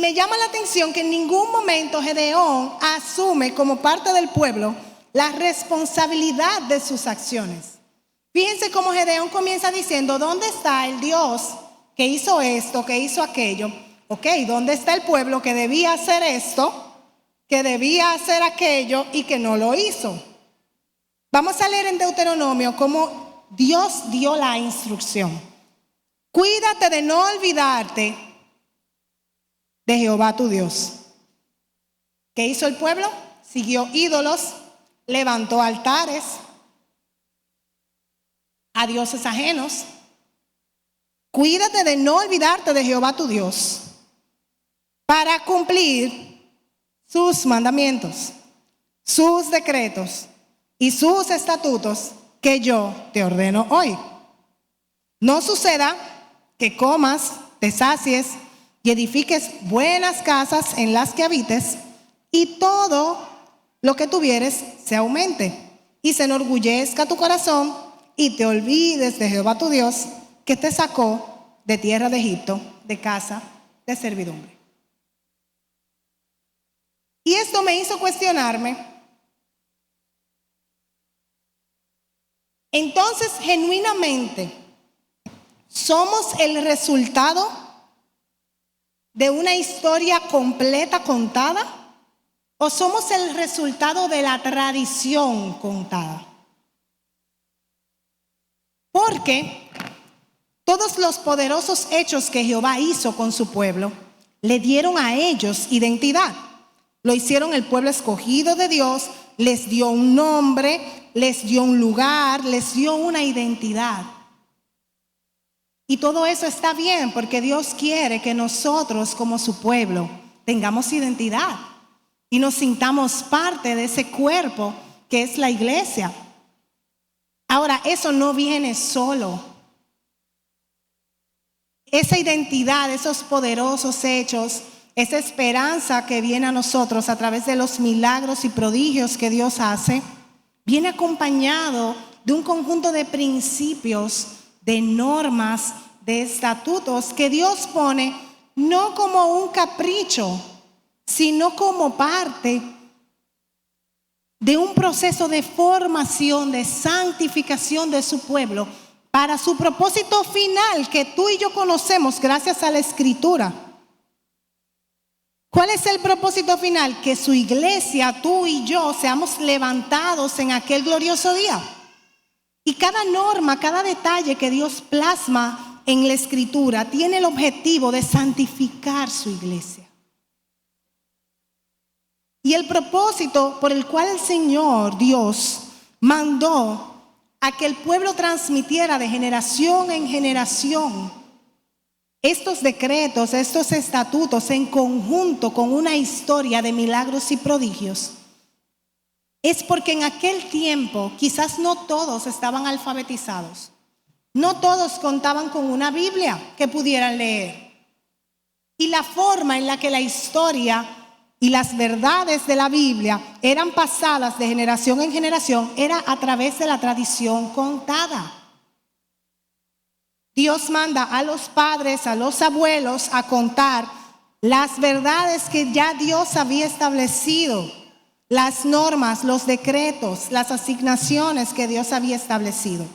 me llama la atención que en ningún momento Gedeón asume como parte del pueblo la responsabilidad de sus acciones. Fíjense cómo Gedeón comienza diciendo: ¿dónde está el Dios que hizo esto, que hizo aquello? Ok, ¿dónde está el pueblo que debía hacer esto, que debía hacer aquello y que no lo hizo? Vamos a leer en Deuteronomio cómo Dios dio la instrucción. Cuídate de no olvidarte de Jehová tu Dios. ¿Qué hizo el pueblo? Siguió ídolos, levantó altares a dioses ajenos. Cuídate de no olvidarte de Jehová tu Dios para cumplir sus mandamientos, sus decretos y sus estatutos que yo te ordeno hoy. No suceda que comas, te sacies y edifiques buenas casas en las que habites, y todo lo que tuvieres se aumente, y se enorgullezca tu corazón, y te olvides de Jehová tu Dios, que te sacó de tierra de Egipto, de casa de servidumbre. Y esto me hizo cuestionarme. Entonces, genuinamente, ¿somos el resultado de una historia completa contada? ¿O somos el resultado de la tradición contada? Porque todos los poderosos hechos que Jehová hizo con su pueblo le dieron a ellos identidad. Lo hicieron el pueblo escogido de Dios, les dio un nombre, les dio un lugar, les dio una identidad. Y todo eso está bien porque Dios quiere que nosotros como su pueblo tengamos identidad y nos sintamos parte de ese cuerpo que es la iglesia. Ahora, eso no viene solo. Esa identidad, esos poderosos hechos, esa esperanza que viene a nosotros a través de los milagros y prodigios que Dios hace, viene acompañado de un conjunto de principios, de normas, de estatutos que Dios pone no como un capricho, sino como parte de un proceso de formación, de santificación de su pueblo para su propósito final que tú y yo conocemos gracias a la Escritura. ¿Cuál es el propósito final? Que su iglesia, tú y yo, seamos levantados en aquel glorioso día. Y cada norma, cada detalle que Dios plasma en la Escritura tiene el objetivo de santificar su iglesia. Y el propósito por el cual el Señor Dios mandó a que el pueblo transmitiera de generación en generación estos decretos, estos estatutos en conjunto con una historia de milagros y prodigios, es porque en aquel tiempo quizás no todos estaban alfabetizados. No todos contaban con una Biblia que pudieran leer. Y la forma en la que la historia y las verdades de la Biblia eran pasadas de generación en generación era a través de la tradición contada. Dios manda a los padres, a los abuelos a contar las verdades que ya Dios había establecido, las normas, los decretos, las asignaciones que Dios había establecido.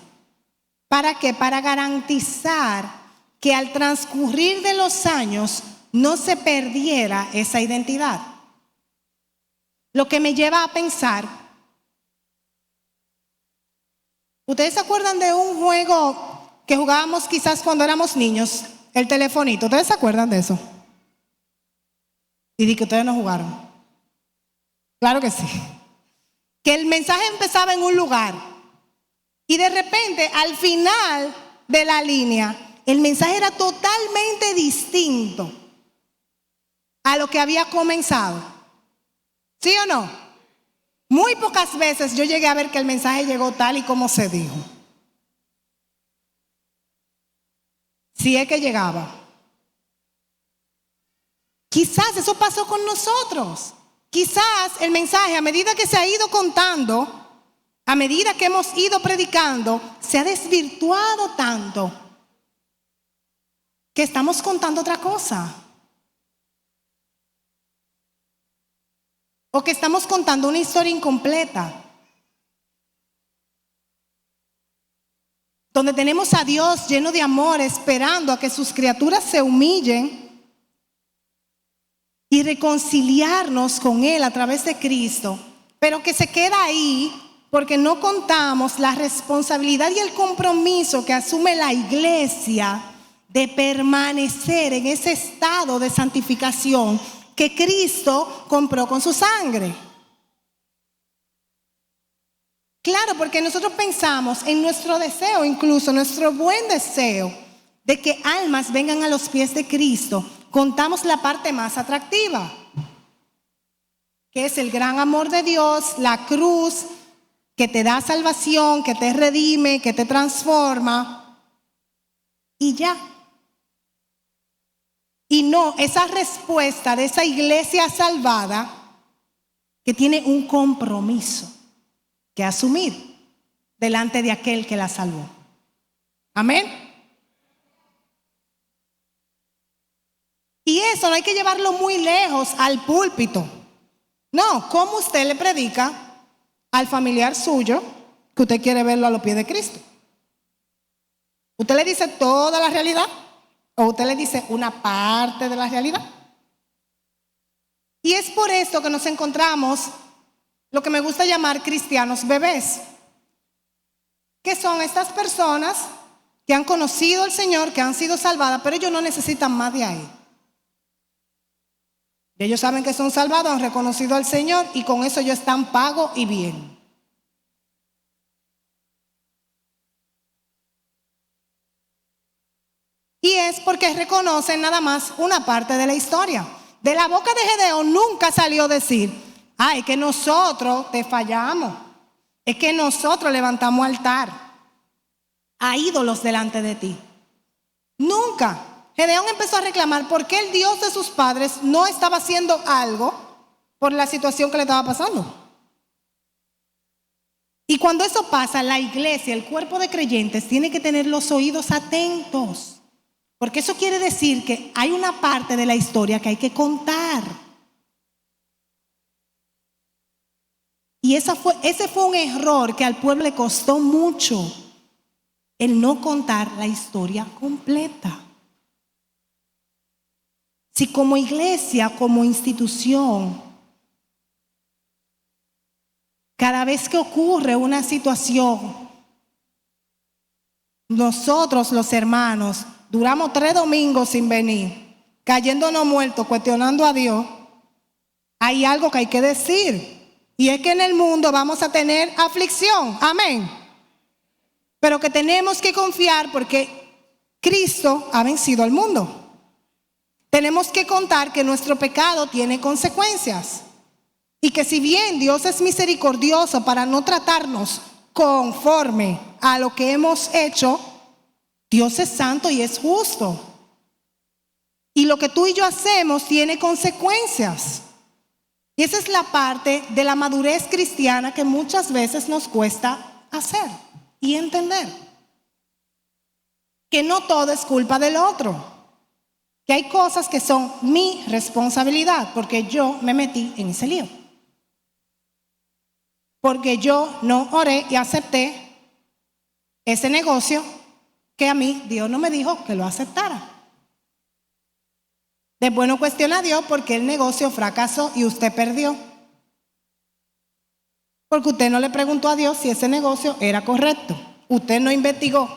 ¿Para qué? Para garantizar que al transcurrir de los años no se perdiera esa identidad. Lo que me lleva a pensar, ¿ustedes se acuerdan de un juego que jugábamos quizás cuando éramos niños? El telefonito, ¿ustedes se acuerdan de eso? Y di que ustedes no jugaron. Claro que sí. Que el mensaje empezaba en un lugar y de repente al final de la línea el mensaje era totalmente distinto a lo que había comenzado. ¿Sí o no? Muy pocas veces yo llegué a ver que el mensaje llegó tal y como se dijo. Si es que llegaba. Quizás eso pasó con nosotros. Quizás el mensaje, a medida que se ha ido contando, a medida que hemos ido predicando, se ha desvirtuado tanto que estamos contando otra cosa. Porque estamos contando una historia incompleta, donde tenemos a Dios lleno de amor, esperando a que sus criaturas se humillen y reconciliarnos con Él a través de Cristo, pero que se queda ahí porque no contamos la responsabilidad y el compromiso que asume la iglesia de permanecer en ese estado de santificación que Cristo compró con su sangre. Claro, porque nosotros pensamos en nuestro deseo, incluso nuestro buen deseo de que almas vengan a los pies de Cristo. Contamos la parte más atractiva, que es el gran amor de Dios, la cruz que te da salvación, que te redime, que te transforma, y ya. Y no esa respuesta de esa iglesia salvada que tiene un compromiso que asumir delante de aquel que la salvó. Amén. Y eso no hay que llevarlo muy lejos al púlpito. No, ¿cómo usted le predica al familiar suyo que usted quiere verlo a los pies de Cristo? ¿Usted le dice toda la realidad o usted le dice una parte de la realidad? Y es por esto que nos encontramos lo que me gusta llamar cristianos bebés, que son estas personas que han conocido al Señor, que han sido salvadas, pero ellos no necesitan más de ahí. Ellos saben que son salvados, han reconocido al Señor y con eso ellos están pagos y bien. Y es porque reconocen nada más una parte de la historia. De la boca de Gedeón nunca salió decir: es que nosotros te fallamos, es que nosotros levantamos altar a ídolos delante de ti. Nunca. Gedeón empezó a reclamar por qué el Dios de sus padres no estaba haciendo algo por la situación que le estaba pasando. Y cuando eso pasa, la iglesia, el cuerpo de creyentes, tiene que tener los oídos atentos, porque eso quiere decir que hay una parte de la historia que hay que contar. Y ese fue un error que al pueblo le costó mucho, el no contar la historia completa. Si como iglesia, como institución, cada vez que ocurre una situación, nosotros los hermanos duramos 3 domingos sin venir, cayéndonos muertos, cuestionando a Dios, hay algo que hay que decir. Y es que en el mundo vamos a tener aflicción, amén. Pero que tenemos que confiar porque Cristo ha vencido al mundo. Tenemos que contar que nuestro pecado tiene consecuencias y que si bien Dios es misericordioso para no tratarnos conforme a lo que hemos hecho, Dios es santo y es justo. Y lo que tú y yo hacemos tiene consecuencias. Y esa es la parte de la madurez cristiana que muchas veces nos cuesta hacer y entender. Que no todo es culpa del otro. Que hay cosas que son mi responsabilidad porque yo me metí en ese lío. Porque yo no oré y acepté ese negocio que a mí Dios no me dijo que lo aceptara. Después no cuestiona a Dios porque el negocio fracasó y usted perdió. Porque usted no le preguntó a Dios si ese negocio era correcto. Usted no investigó.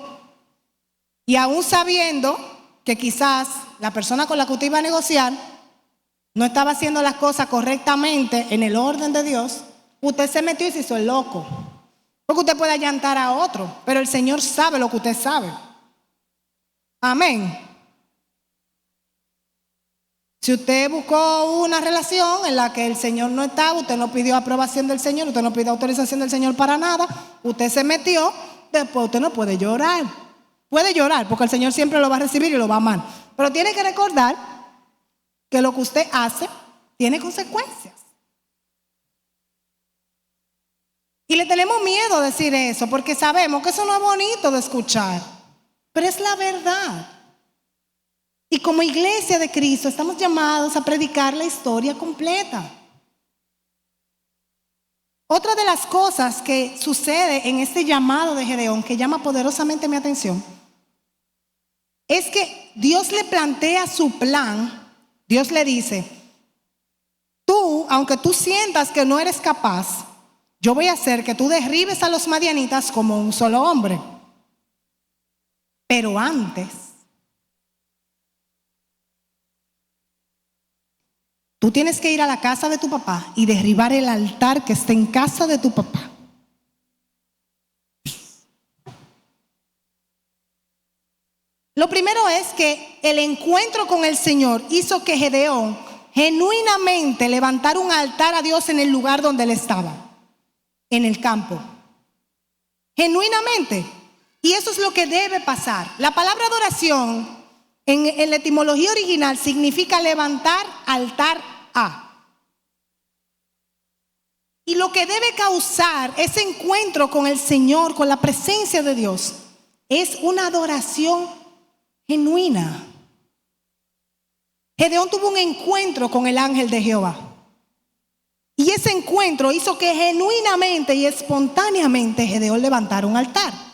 Y aún sabiendo que quizás la persona con la que usted iba a negociar no estaba haciendo las cosas correctamente en el orden de Dios, usted se metió y se hizo el loco. Porque usted puede allantar a otro, pero el Señor sabe lo que usted sabe. Amén. Si usted buscó una relación en la que el Señor no estaba, usted no pidió aprobación del Señor, usted no pidió autorización del Señor para nada, usted se metió, después usted no puede llorar. Puede llorar porque el Señor siempre lo va a recibir y lo va a amar. Pero tiene que recordar que lo que usted hace tiene consecuencias. Y le tenemos miedo a decir eso porque sabemos que eso no es bonito de escuchar. Pero es la verdad. Y como iglesia de Cristo estamos llamados a predicar la historia completa. Otra de las cosas que sucede en este llamado de Gedeón, que llama poderosamente mi atención, es que Dios le plantea su plan. Dios le dice: tú, aunque tú sientas que no eres capaz, yo voy a hacer que tú derribes a los madianitas como un solo hombre. Pero antes, tú tienes que ir a la casa de tu papá y derribar el altar que está en casa de tu papá. Lo primero es que el encuentro con el Señor hizo que Gedeón genuinamente levantara un altar a Dios en el lugar donde él estaba, en el campo. Genuinamente. Y eso es lo que debe pasar. La palabra adoración en la etimología original significa levantar altar a. Y lo que debe causar ese encuentro con el Señor, con la presencia de Dios, es una adoración genuina. Gedeón tuvo un encuentro con el ángel de Jehová. Y ese encuentro hizo que genuinamente y espontáneamente Gedeón levantara un altar.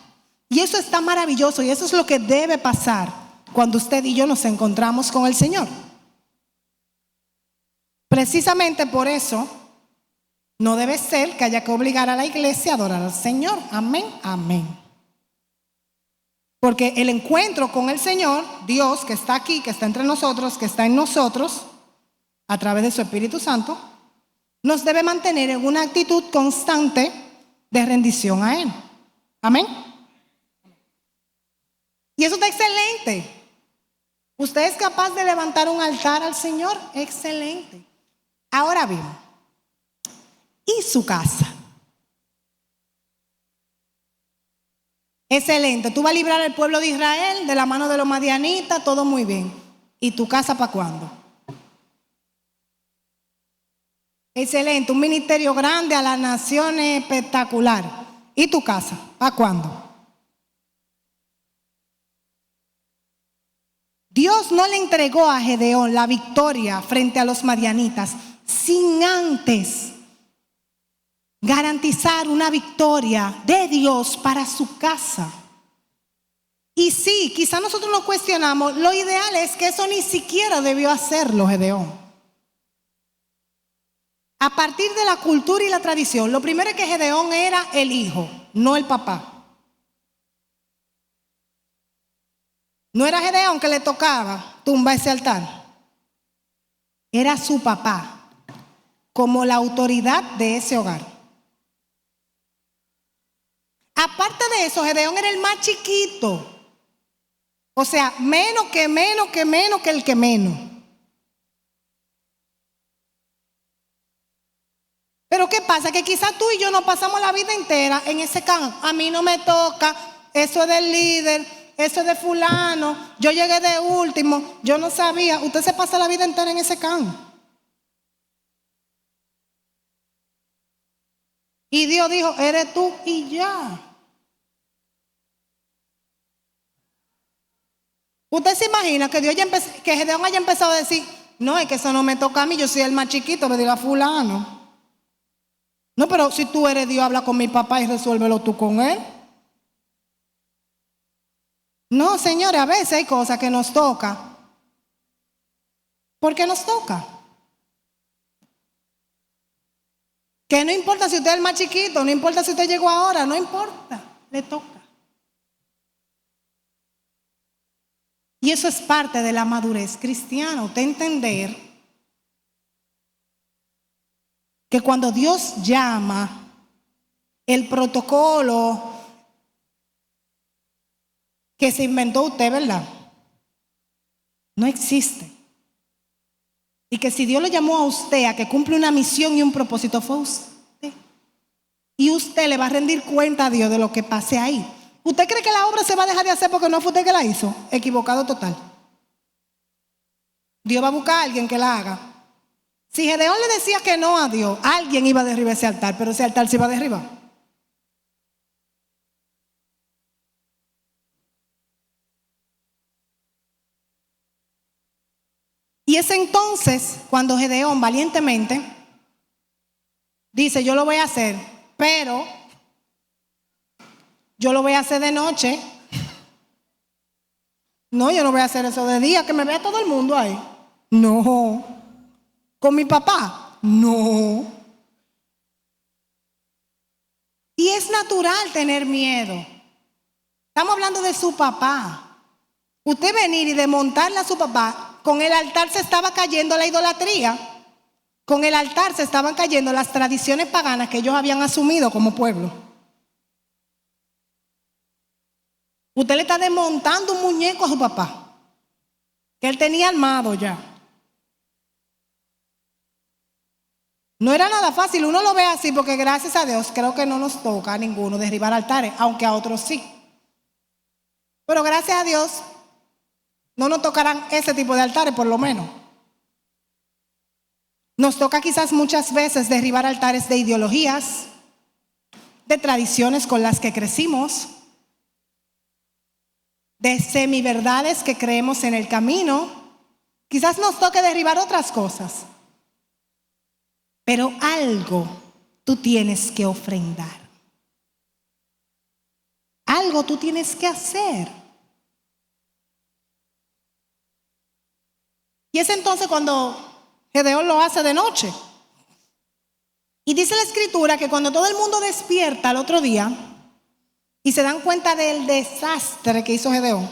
Y eso está maravilloso, y eso es lo que debe pasar cuando usted y yo nos encontramos con el Señor. Precisamente por eso no debe ser que haya que obligar a la iglesia a adorar al Señor. Amén, amén. Porque el encuentro con el Señor, Dios que está aquí, que está entre nosotros, que está en nosotros, a través de su Espíritu Santo, nos debe mantener en una actitud constante de rendición a Él. Amén. Y eso está excelente. ¿Usted es capaz de levantar un altar al Señor? Excelente. Ahora bien, ¿y su casa? Excelente. Tú vas a librar al pueblo de Israel de la mano de los madianitas, todo muy bien. ¿Y tu casa para cuándo? Excelente. Un ministerio grande a las naciones, espectacular. ¿Y tu casa? ¿Para cuándo? Dios no le entregó a Gedeón la victoria frente a los madianitas sin antes garantizar una victoria de Dios para su casa. Y sí, quizá nosotros nos cuestionamos, lo ideal es que eso ni siquiera debió hacerlo Gedeón. A partir de la cultura y la tradición, lo primero es que Gedeón era el hijo, no el papá. No era Gedeón que le tocaba tumbar ese altar. Era su papá, como la autoridad de ese hogar. Aparte de eso, Gedeón era el más chiquito. O sea, menos que el que menos. Pero ¿qué pasa? Que quizás tú y yo nos pasamos la vida entera en ese can. A mí no me toca, eso es del líder. Eso es de fulano, yo llegué de último, yo no sabía. Usted se pasa la vida entera en ese can. Y Dios dijo, eres tú y ya. Usted se imagina que que Gedeón haya empezado a decir, no, es que eso no me toca a mí, yo soy el más chiquito, me diga fulano. No, pero si tú eres Dios, habla con mi papá y resuélvelo tú con él. No, señores, a veces hay cosas que nos toca. Porque nos toca. Que no importa si usted es el más chiquito, no importa si usted llegó ahora, no importa, le toca. Y eso es parte de la madurez cristiana, usted entender que cuando Dios llama, el protocolo que se inventó usted, ¿verdad? No existe. Y que si Dios le llamó a usted a que cumple una misión y un propósito, fue usted. Y usted le va a rendir cuenta a Dios de lo que pase ahí. ¿Usted cree que la obra se va a dejar de hacer porque no fue usted que la hizo? Equivocado total. Dios va a buscar a alguien que la haga. Si Gedeón le decía que no a Dios, alguien iba a derribar ese altar, pero ese altar se iba a derribar. Y es entonces cuando Gedeón valientemente dice, yo lo voy a hacer, pero yo lo voy a hacer de noche. No, yo no voy a hacer eso de día, que me vea todo el mundo ahí. No. ¿Con mi papá? No. Y es natural tener miedo. Estamos hablando de su papá. Usted venir y desmontarle a su papá, con el altar se estaba cayendo la idolatría. Con el altar se estaban cayendo las tradiciones paganas que ellos habían asumido como pueblo. Usted le está desmontando un muñeco a su papá, que él tenía armado ya. No era nada fácil, uno lo ve así porque gracias a Dios creo que no nos toca a ninguno derribar altares, aunque a otros sí. Pero gracias a Dios no nos tocarán ese tipo de altares por lo menos. Nos toca quizás muchas veces derribar altares de ideologías, de tradiciones con las que crecimos, de semiverdades que creemos en el camino. Quizás nos toque derribar otras cosas. Pero algo tú tienes que ofrendar. Algo tú tienes que hacer. Y es entonces cuando Gedeón lo hace de noche. Y dice la escritura que cuando todo el mundo despierta al otro día y se dan cuenta del desastre que hizo Gedeón,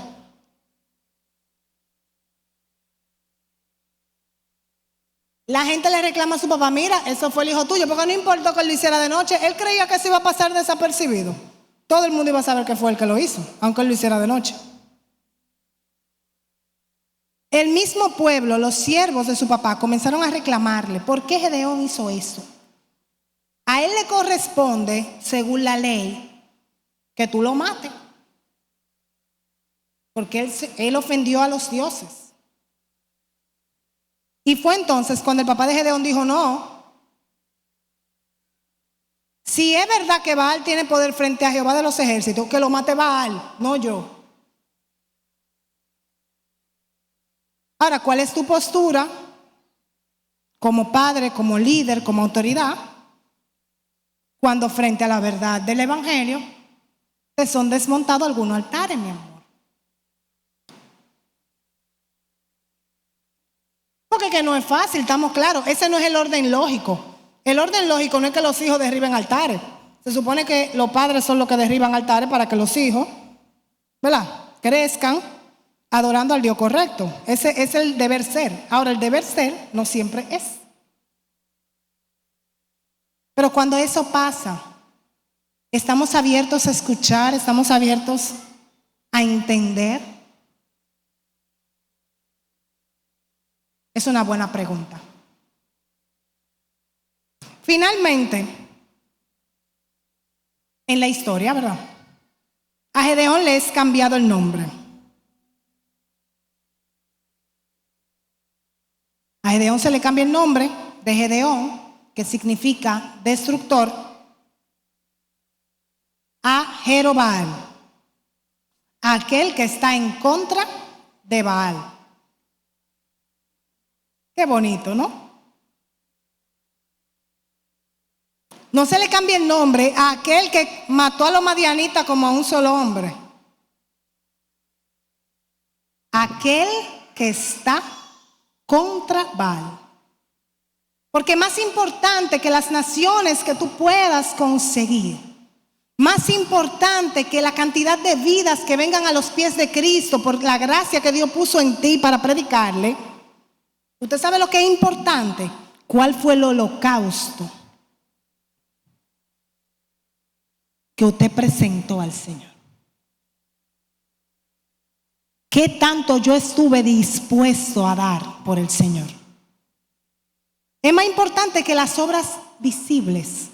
la gente le reclama a su papá, mira, eso fue el hijo tuyo, porque no importó que él lo hiciera de noche, él creía que se iba a pasar desapercibido. Todo el mundo iba a saber que fue el que lo hizo, aunque él lo hiciera de noche. El mismo pueblo, los siervos de su papá, comenzaron a reclamarle, ¿por qué Gedeón hizo eso? A él le corresponde, según la ley, que tú lo mates, porque él ofendió a los dioses. Y fue entonces cuando el papá de Gedeón dijo, no, si es verdad que Baal tiene poder frente a Jehová de los ejércitos, que lo mate Baal, no yo. Ahora, ¿cuál es tu postura como padre, como líder, como autoridad, cuando frente a la verdad del evangelio te son desmontados algunos altares, mi amor? Porque que no es fácil, estamos claros, ese no es el orden lógico. El orden lógico no es que los hijos derriben altares. Se supone que los padres son los que derriban altares para que los hijos, ¿verdad?, crezcan adorando al Dios correcto. Ese es el deber ser. Ahora, el deber ser no siempre es. Pero cuando eso pasa, estamos abiertos a escuchar, estamos abiertos a entender. Es una buena pregunta. Finalmente, en la historia, ¿verdad?, a Gedeón le es cambiado el nombre. A Gedeón se le cambia el nombre de Gedeón, que significa destructor, a Jerobbaal, aquel que está en contra de Baal. Qué bonito, ¿no? No se le cambia el nombre a aquel que mató a los madianitas como a un solo hombre. Aquel que está contra Baal. Porque más importante que las naciones que tú puedas conseguir, más importante que la cantidad de vidas que vengan a los pies de Cristo por la gracia que Dios puso en ti para predicarle, ¿usted sabe lo que es importante? ¿Cuál fue el holocausto que usted presentó al Señor? ¿Qué tanto yo estuve dispuesto a dar por el Señor? Es más importante que las obras visibles.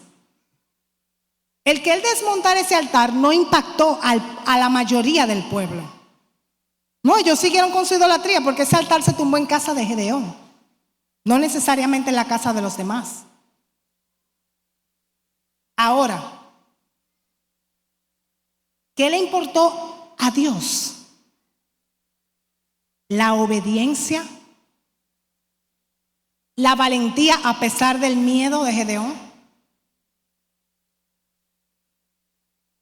El que él desmontara ese altar no impactó a la mayoría del pueblo. No, ellos siguieron con su idolatría porque ese altar se tumbó en casa de Gedeón, no necesariamente en la casa de los demás. Ahora, ¿qué le importó a Dios? La obediencia, la valentía a pesar del miedo de Gedeón.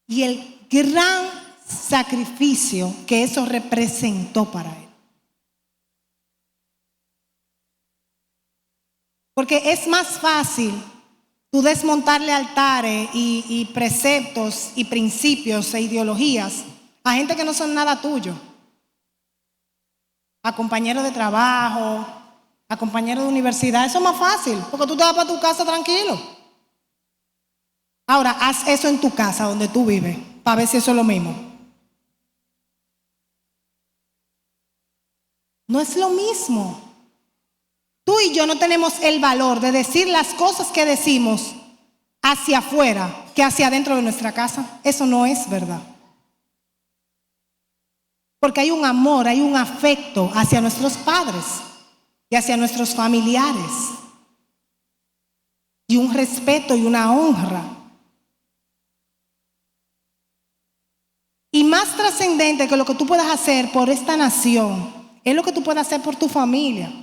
y el gran sacrificio que eso representó para él. Porque es más fácil tú desmontarle altares y preceptos y principios e ideologías a gente que no son nada tuyo, a compañeros de trabajo, a compañeros de universidad. Eso es más fácil, porque tú te vas para tu casa tranquilo. Ahora, haz eso en tu casa donde tú vives, para ver si eso es lo mismo. No es lo mismo. Tú y yo no tenemos el valor de decir las cosas que decimos hacia afuera que hacia adentro de nuestra casa. Eso no es verdad. Porque hay un amor, hay un afecto hacia nuestros padres y hacia nuestros familiares. Y un respeto y una honra. Y más trascendente que lo que tú puedas hacer por esta nación, es lo que tú puedes hacer por tu familia,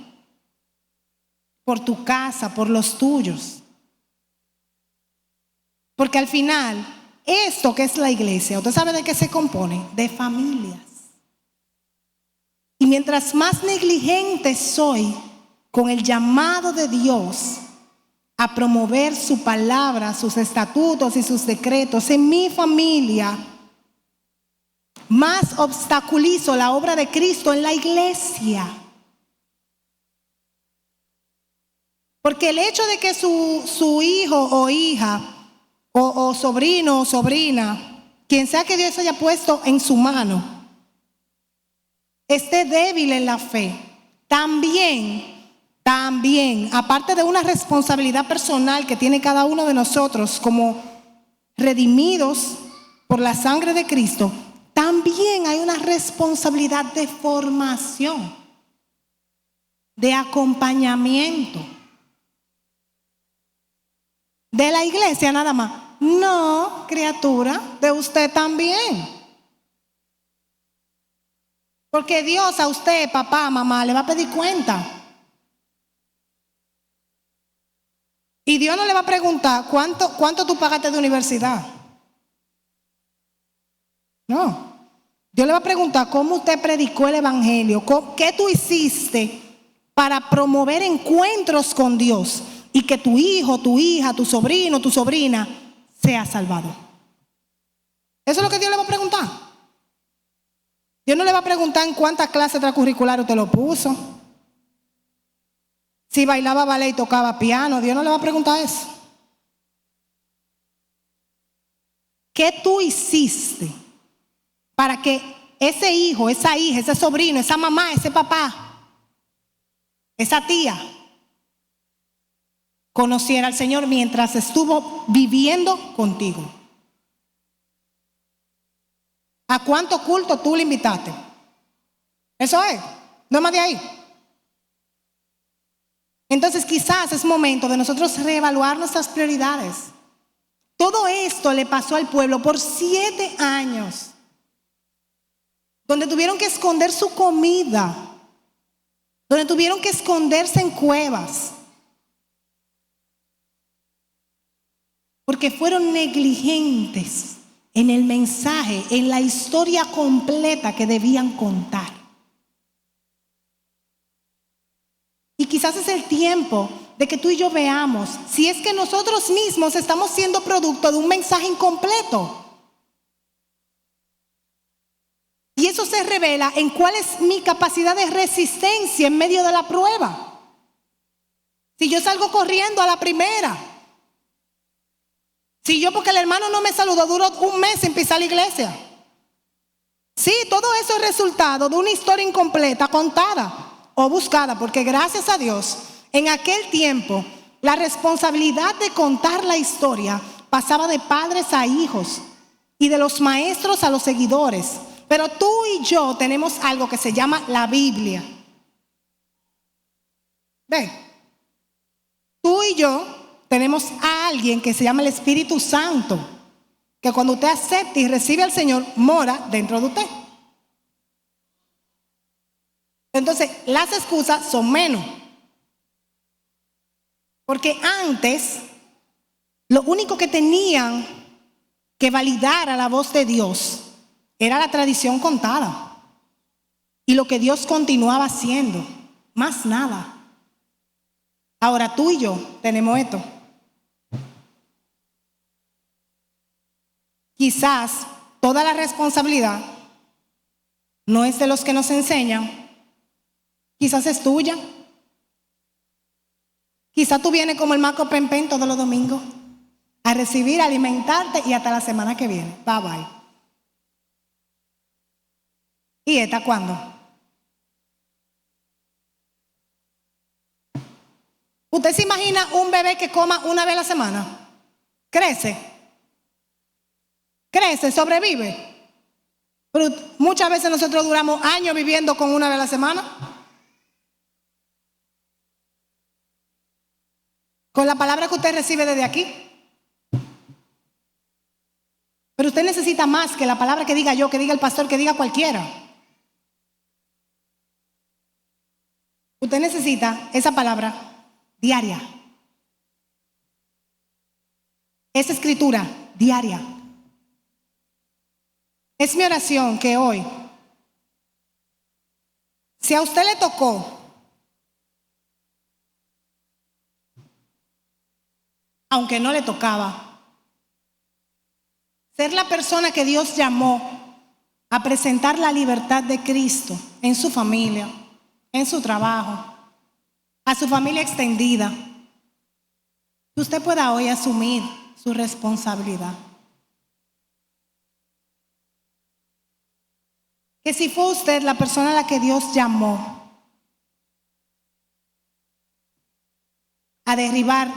por tu casa, por los tuyos. Porque al final, esto que es la iglesia, ¿usted sabe de qué se compone? De familias. Y mientras más negligente soy con el llamado de Dios a promover su palabra, sus estatutos y sus decretos en mi familia, más obstaculizo la obra de Cristo en la iglesia. Porque el hecho de que su hijo o hija o sobrino o sobrina, quien sea que Dios haya puesto en su mano, esté débil en la fe, también, aparte de una responsabilidad personal que tiene cada uno de nosotros como redimidos por la sangre de Cristo, también hay una responsabilidad de formación, de acompañamiento. ¿De la iglesia nada más? No, criatura, de usted también. Porque Dios a usted, papá, mamá, le va a pedir cuenta. Y Dios no le va a preguntar cuánto tú pagaste de universidad. No. Dios le va a preguntar cómo usted predicó el evangelio, qué tú hiciste para promover encuentros con Dios y que tu hijo, tu hija, tu sobrino, tu sobrina sea salvado. Eso es lo que Dios le va a preguntar. Dios no le va a preguntar en cuántas clases extracurriculares usted lo puso, si bailaba ballet y tocaba piano. Dios no le va a preguntar eso. ¿Qué tú hiciste para que ese hijo, esa hija, ese sobrino, esa mamá, ese papá, esa tía conociera al Señor mientras estuvo viviendo contigo? ¿A cuánto culto tú le invitaste? Eso es, no más de ahí. Entonces quizás es momento de nosotros reevaluar nuestras prioridades. Todo esto le pasó al pueblo por 7 años, donde tuvieron que esconder su comida, donde tuvieron que esconderse en cuevas, porque fueron negligentes en el mensaje, en la historia completa que debían contar. Y quizás es el tiempo de que tú y yo veamos si es que nosotros mismos estamos siendo producto de un mensaje incompleto. Y eso se revela en cuál es mi capacidad de resistencia en medio de la prueba. Si yo salgo corriendo a la primera, si yo porque el hermano no me saludó, duró 1 mes sin pisar la iglesia. Sí, todo eso es resultado de una historia incompleta, contada o buscada, porque gracias a Dios, en aquel tiempo, la responsabilidad de contar la historia pasaba de padres a hijos y de los maestros a los seguidores. Pero tú y yo tenemos algo que se llama la Biblia. Ve, tú y yo tenemos a alguien que se llama el Espíritu Santo, que cuando usted acepta y recibe al Señor, mora dentro de usted. Entonces, las excusas son menos. Porque antes, lo único que tenían que validara la voz de Dios era la tradición contada y lo que Dios continuaba haciendo, más nada. Ahora tú y yo tenemos esto. Quizás toda la responsabilidad no es de los que nos enseñan, quizás es tuya. Quizás tú vienes como el Marco Pempen todos los domingos a recibir, a alimentarte y hasta la semana que viene. Bye bye. ¿Y esta cuándo? ¿Usted se imagina un bebé que coma una vez a la semana? Crece, sobrevive. Pero muchas veces nosotros duramos años viviendo con una vez a la semana. Con la palabra que usted recibe desde aquí. Pero usted necesita más que la palabra que diga yo, que diga el pastor, que diga cualquiera. Usted necesita esa palabra diaria. Esa escritura diaria. Es mi oración que hoy, si a usted le tocó aunque no le tocaba, ser la persona que Dios llamó a presentar la libertad de Cristo en su familia, en su trabajo, a su familia extendida, que usted pueda hoy asumir su responsabilidad. Que si fue usted la persona a la que Dios llamó a derribar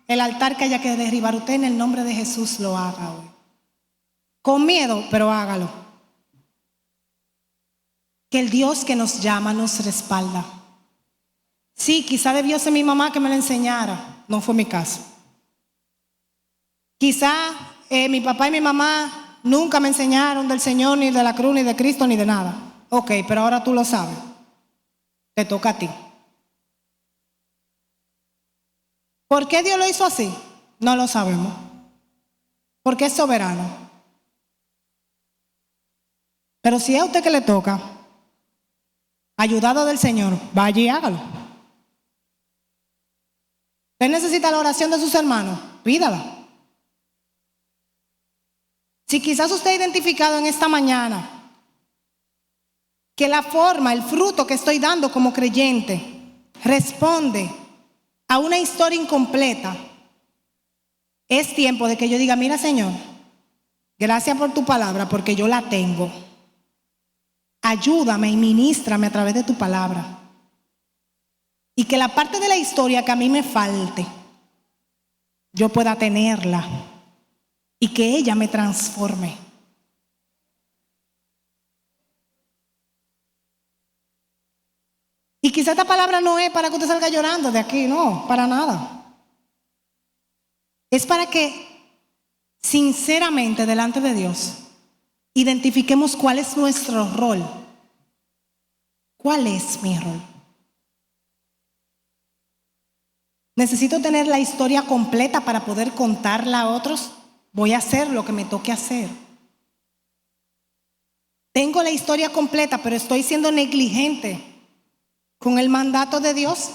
el altar que haya que derribar, usted en el nombre de Jesús lo haga hoy. Con miedo, pero hágalo. Que el Dios que nos llama nos respalda. Sí, quizá debió ser mi mamá que me lo enseñara. No fue mi caso. Quizá mi papá y mi mamá nunca me enseñaron del Señor, ni de la cruz, ni de Cristo, ni de nada. Ok, pero ahora tú lo sabes. Te toca a ti. ¿Por qué Dios lo hizo así? No lo sabemos. Porque es soberano. Pero si es a usted que le toca, ayudado del Señor, vaya y hágalo. ¿Usted necesita la oración de sus hermanos? Pídala. Si quizás usted ha identificado en esta mañana que la forma, el fruto que estoy dando como creyente responde a una historia incompleta, es tiempo de que yo diga, mira Señor, gracias por tu palabra porque yo la tengo. Ayúdame y ministrame a través de tu palabra. Y que la parte de la historia que a mí me falte, yo pueda tenerla y que ella me transforme. Y quizá esta palabra no es para que usted salga llorando de aquí, no, para nada. Es para que sinceramente delante de Dios identifiquemos cuál es nuestro rol. ¿Cuál es mi rol? ¿Necesito tener la historia completa para poder contarla a otros? Voy a hacer lo que me toque hacer. Tengo la historia completa, pero estoy siendo negligente con el mandato de Dios.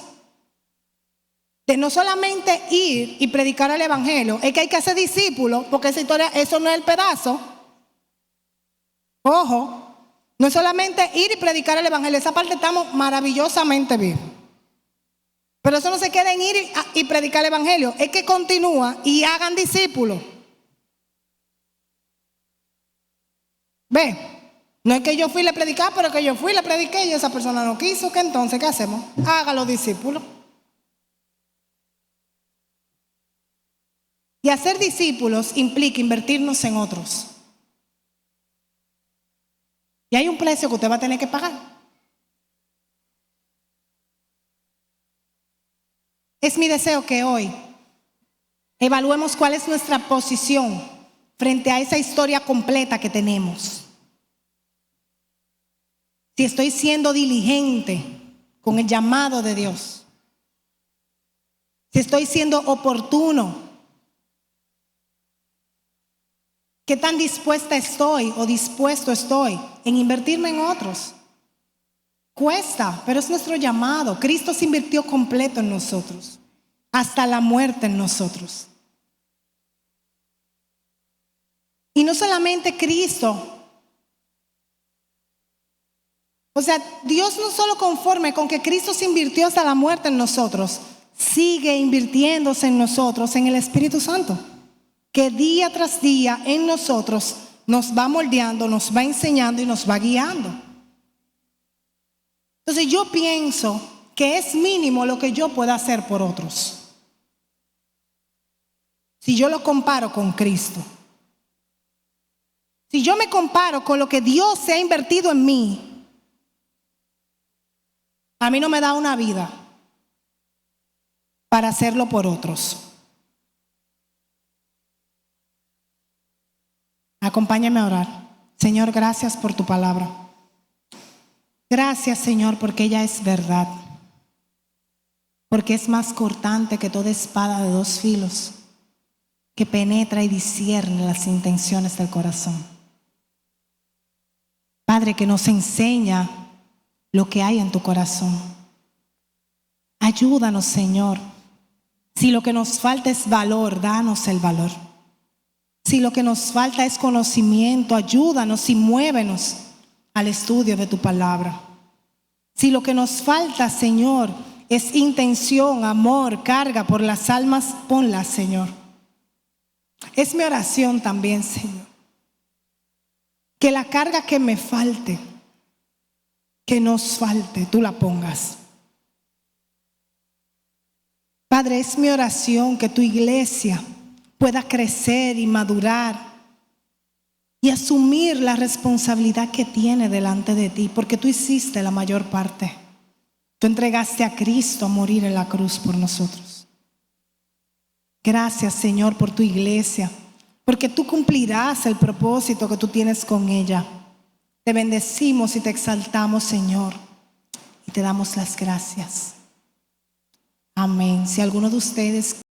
De no solamente ir y predicar el evangelio, es que hay que hacer discípulos, porque esa historia, eso no es el pedazo. Ojo, no es solamente ir y predicar el evangelio, esa parte estamos maravillosamente bien. Pero eso no se queda en ir y predicar el evangelio, es que continúa y hagan discípulos. Ve, no es que yo fui a predicar, pero que yo fui, le prediqué y esa persona no quiso, que entonces, ¿qué hacemos? Haga los discípulos. Y hacer discípulos implica invertirnos en otros. Y hay un precio que usted va a tener que pagar. Es mi deseo que hoy evaluemos cuál es nuestra posición frente a esa historia completa que tenemos. Si estoy siendo diligente con el llamado de Dios. Si estoy siendo oportuno. ¿Qué tan dispuesta estoy o dispuesto estoy en invertirme en otros? Cuesta, pero es nuestro llamado. Cristo se invirtió completo en nosotros, hasta la muerte en nosotros. Y no solamente Cristo. O sea, Dios no solo conforme con que Cristo se invirtió hasta la muerte en nosotros, sigue invirtiéndose en nosotros, en el Espíritu Santo, que día tras día en nosotros nos va moldeando, nos va enseñando y nos va guiando. Entonces yo pienso que es mínimo lo que yo pueda hacer por otros, si yo lo comparo con Cristo. Si yo me comparo con lo que Dios se ha invertido en mí, a mí no me da una vida para hacerlo por otros. Acompáñame a orar. Señor, gracias por tu palabra. Gracias, Señor, porque ella es verdad. Porque es más cortante que toda espada de dos filos, que penetra y discierne las intenciones del corazón. Padre, que nos enseña lo que hay en tu corazón. Ayúdanos, Señor. Si lo que nos falta es valor, danos el valor. Si lo que nos falta es conocimiento, ayúdanos y muévenos al estudio de tu palabra. Si lo que nos falta, Señor, es intención, amor, carga por las almas, ponlas, Señor. Es mi oración también, Señor, que la carga que me falte, que nos falte, tú la pongas. Padre, es mi oración que tu iglesia pueda crecer y madurar y asumir la responsabilidad que tiene delante de ti, porque tú hiciste la mayor parte. Tú entregaste a Cristo a morir en la cruz por nosotros. Gracias, Señor, por tu iglesia, porque tú cumplirás el propósito que tú tienes con ella. Te bendecimos y te exaltamos, Señor, y te damos las gracias. Amén. Si alguno de ustedes